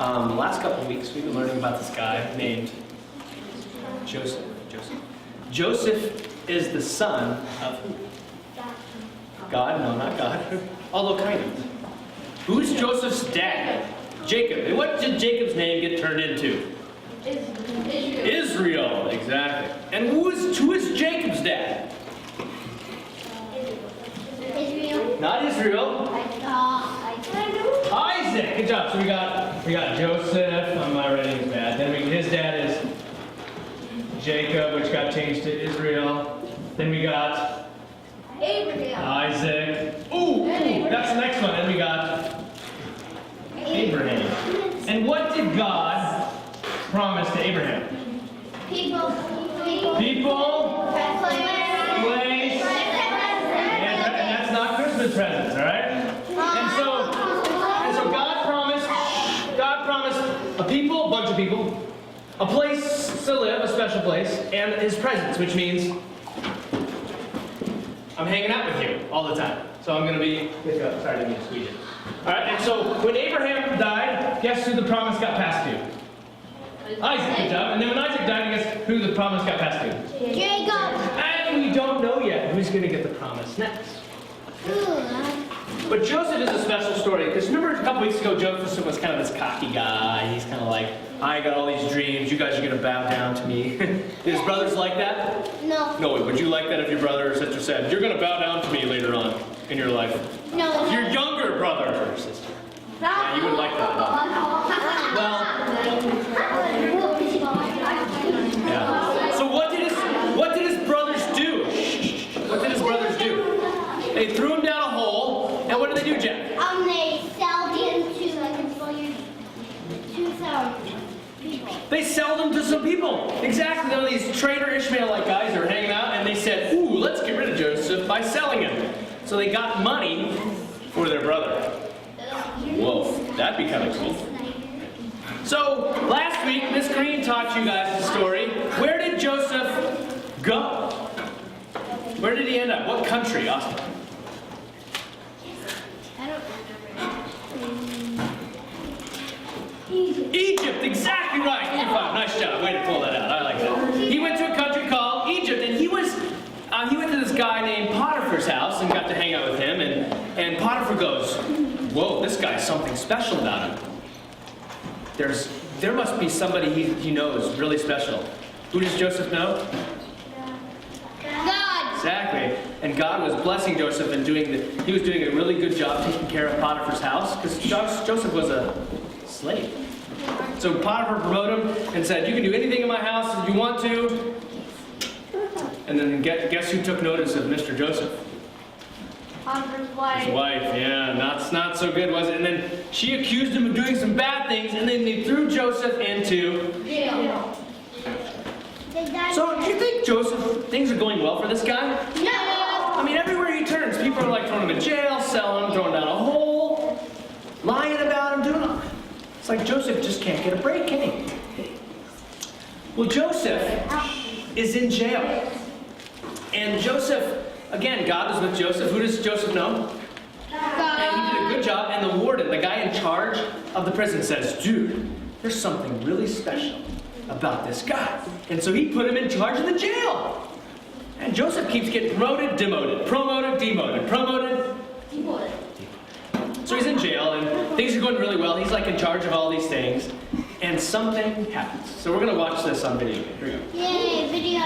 The last couple of weeks, we've been learning about this guy named Joseph. Joseph is the son of who? God? No, not God. Although kind of. Who's Joseph's dad? Jacob. And what did Jacob's name get turned into? Israel. Exactly. And who is Jacob's dad? Israel. Not Israel. Isaac. Good job. So we got Joseph. My writing is bad. Then his dad is Jacob, which got changed to Israel. Then we got Abraham. Isaac. Ooh, that's the next one. Then we got Abraham. And what did God promise to Abraham? People. Place. And that's not Christmas presents, all right? And so God promised a people, a bunch of people, a place to live, a special place, and his presence, which means I'm hanging out with you all the time. So I'm going to be with you. Sorry, I didn't mean to squeeze it. All right, and so when Abraham died, guess who the promise got passed to? Isaac, good job. And then when Isaac died, guess who the promise got passed to? Jacob. And we don't know yet who's going to get the promise next. But Joseph is a special story, because remember a couple weeks ago, Joseph was kind of this cocky guy. He's kind of like, I got all these dreams, you guys are going to bow down to me. Did his brothers like that? No. No, would you like that if your brother or sister said, you're going to bow down to me later on in your life? No. Your younger brother or sister. Yeah, you wouldn't like that. Well, yeah. So what did his brothers do? What did his brothers do? They threw him down a hole, and what did they do, Jack? They sold him to some people. They sold him to some people. Exactly. There were these traitor Ishmaelite guys that were hanging out, and they said, ooh, let's get rid of Joseph by selling him. So they got money for their brother. Whoa, that'd be kind of cool. So, last week, Miss Green taught you guys the story. Where did Joseph go? Where did he end up? What country, Austin? I don't remember. Egypt, exactly right. Nice job. Way to pull that out. I like that. He went to a country called Egypt, and he went to this guy named Potiphar's house and got to hang out with him. And Potiphar goes, whoa, this guy's something special about him. There must be somebody he knows really special. Who does Joseph know? God. Exactly. And God was blessing Joseph and he was doing a really good job taking care of Potiphar's house, because Joseph was a slave. So Potiphar promoted him and said, you can do anything in my house if you want to. And then guess who took notice of Mr. Joseph? Potiphar's wife. His wife, yeah, not so good, was it? And then she accused him of doing some bad things, and then they threw Joseph into jail. So do you think things are going well for this guy? No. I mean, everywhere he turns, people are like throwing him in jail, selling him, throwing him down a hole, lying about him, doing all. It's like Joseph just can't get a break, can he? Well, Joseph is in jail. And Joseph, again, God is with Joseph. Who does Joseph know? God. And he did a good job. And the warden, the guy in charge of the prison, says, dude, there's something really special about this guy. And so he put him in charge of the jail. And Joseph keeps getting promoted, demoted, promoted, demoted, promoted, Demoted. So he's in jail, and things are going really well. He's like in charge of all these things. And something happens. So we're going to watch this on video. Here we go. Yay, video.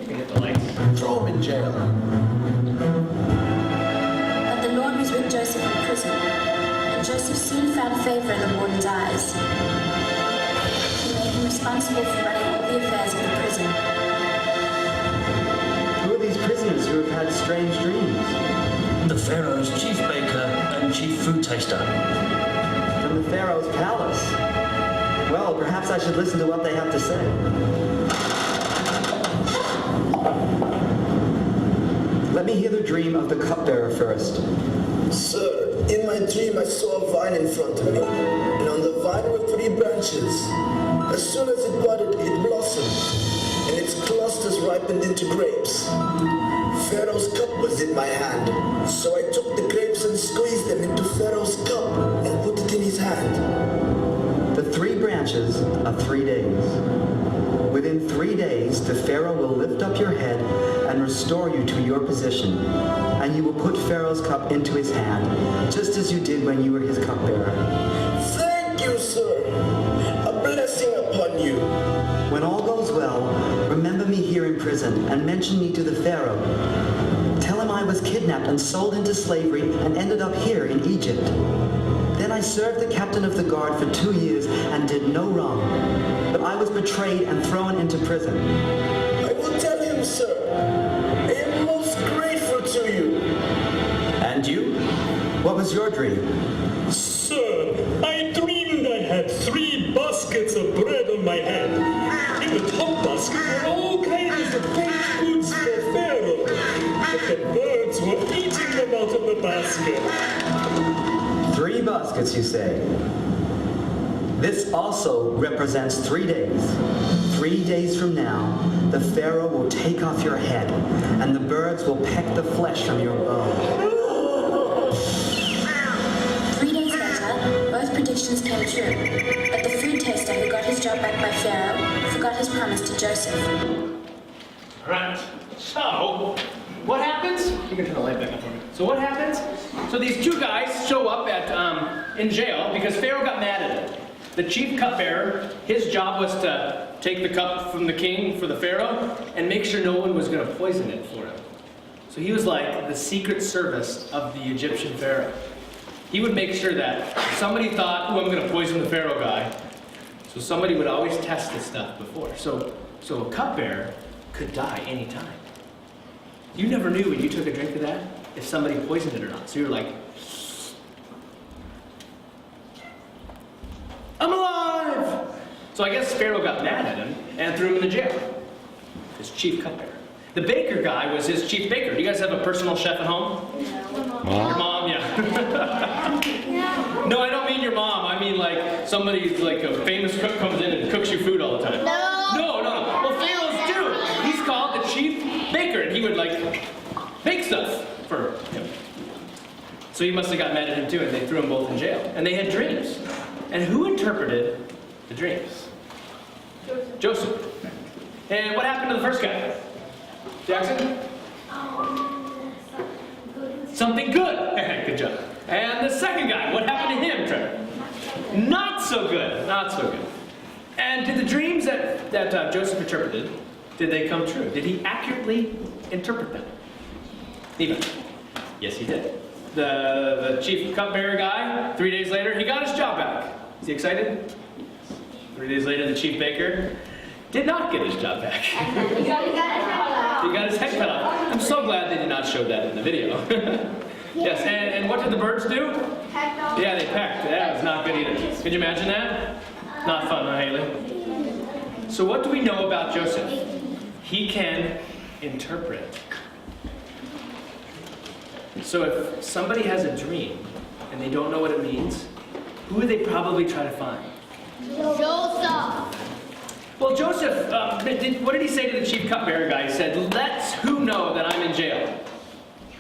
Hit the lights. Throw him in jail. But the Lord was with Joseph in prison, and Joseph soon found favor in the warden's eyes. He made him responsible for running all the affairs of the prison. Who are these prisoners who have had strange dreams? The Pharaoh's chief baker and chief food taster. From the Pharaoh's palace. Well, perhaps I should listen to what they have to say. Let me hear the dream of the cupbearer first. Sir, in my dream I saw a vine in front of me, and on the vine were 3 branches. As soon as it budded, it blossomed, and its clusters ripened into grapes. Pharaoh Pharaoh's cup was in my hand. So I took the grapes and squeezed them into Pharaoh's cup and put it in his hand. The 3 branches are 3 days. Within 3 days, the Pharaoh will lift up your head and restore you to your position. And you will put Pharaoh's cup into his hand, just as you did when you were his cupbearer. Thank you, sir. A blessing upon you. When all goes well, remember me here in prison and mention me to the Pharaoh. Tell him I was kidnapped and sold into slavery and ended up here in Egypt. Then I served the captain of the guard for 2 years and did no wrong. But I was betrayed and thrown into prison. I will tell him, sir. I am most grateful to you. And you? What was your dream? Sir, I dreamed I had 3 baskets of bread on my head. In the top basket were all kinds of baked foods for Pharaoh, but the birds were eating them out of the basket. 3 baskets, you say? This also represents 3 days. 3 days from now, the Pharaoh will take off your head, and the birds will peck the flesh from your bone. 3 days later, both predictions came true, but the food taster who got his job back by Pharaoh forgot his promise to Joseph. Right. So, what happens? You can turn the light back on for me. So what happens? So these 2 guys show up at in jail because Pharaoh got mad at him. The chief cupbearer, his job was to take the cup from the king for the Pharaoh and make sure no one was going to poison it for him. So he was like the secret service of the Egyptian Pharaoh. He would make sure that if somebody thought, oh, I'm going to poison the Pharaoh guy, so somebody would always test this stuff before. So a cupbearer could die anytime. You never knew when you took a drink of that if somebody poisoned it or not. So you're like, I'm alive! So I guess Pharaoh got mad at him and threw him in the jail. His chief cupbearer. The baker guy was his chief baker. Do you guys have a personal chef at home? Your mom, yeah. No, I don't mean your mom. I mean like somebody, like a famous cook comes in and cooks you food all the time. No. Well, Pharaoh's too. He's called the chief baker, and he would like bake stuff for him. So he must have got mad at him too, and they threw them both in jail. And they had dreams. And who interpreted the dreams? Joseph. And what happened to the first guy? Jackson? Something good. Good job. And the second guy, what happened to him, Trevor? Not so good. Not so good. And did the dreams that Joseph interpreted, did they come true? Did he accurately interpret them? Even. Yes, he did. The chief cupbearer guy, 3 days later, he got his job back. Is he excited? 3 days later, the chief baker did not get his job back. He got his head cut off. I'm so glad they did not show that in the video. Yes, and what did the birds do? Yeah, they pecked. That was not good either. Could you imagine that? Not fun, huh, Haley? So what do we know about Joseph? He can interpret. So if somebody has a dream and they don't know what it means, who would they probably try to find? Joseph. Well, Joseph, what did he say to the chief cupbearer guy? He said, let who know that I'm in jail?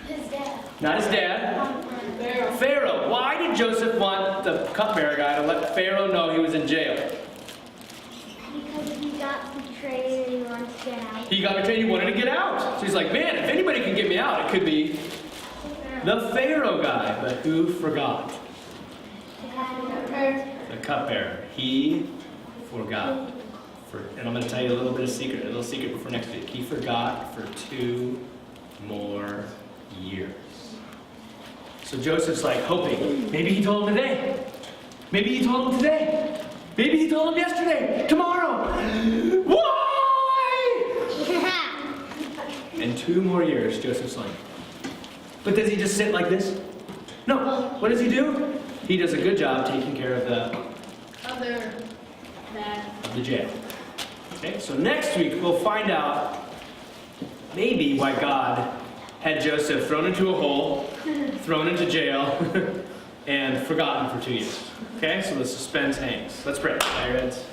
His dad. Not his dad. Pharaoh. Why did Joseph want the cupbearer guy to let Pharaoh know he was in jail? Because he got betrayed and he wanted to get out. He got betrayed, he wanted to get out. So he's like, man, if anybody can get me out, it could be the Pharaoh guy. But who forgot? The cupbearer. He forgot. And I'm going to tell you a little secret before next week. He forgot for 2 more years. So Joseph's like hoping, maybe he told him today. Maybe he told him today. Maybe he told him yesterday. Tomorrow. Why? And 2 more years, Joseph's like. But does he just sit like this? No. What does he do? He does a good job taking care of the jail. Okay, so next week we'll find out maybe why God had Joseph thrown into a hole, thrown into jail, and forgotten for 2 years. Okay, so the suspense hangs. Let's pray. Bow your heads.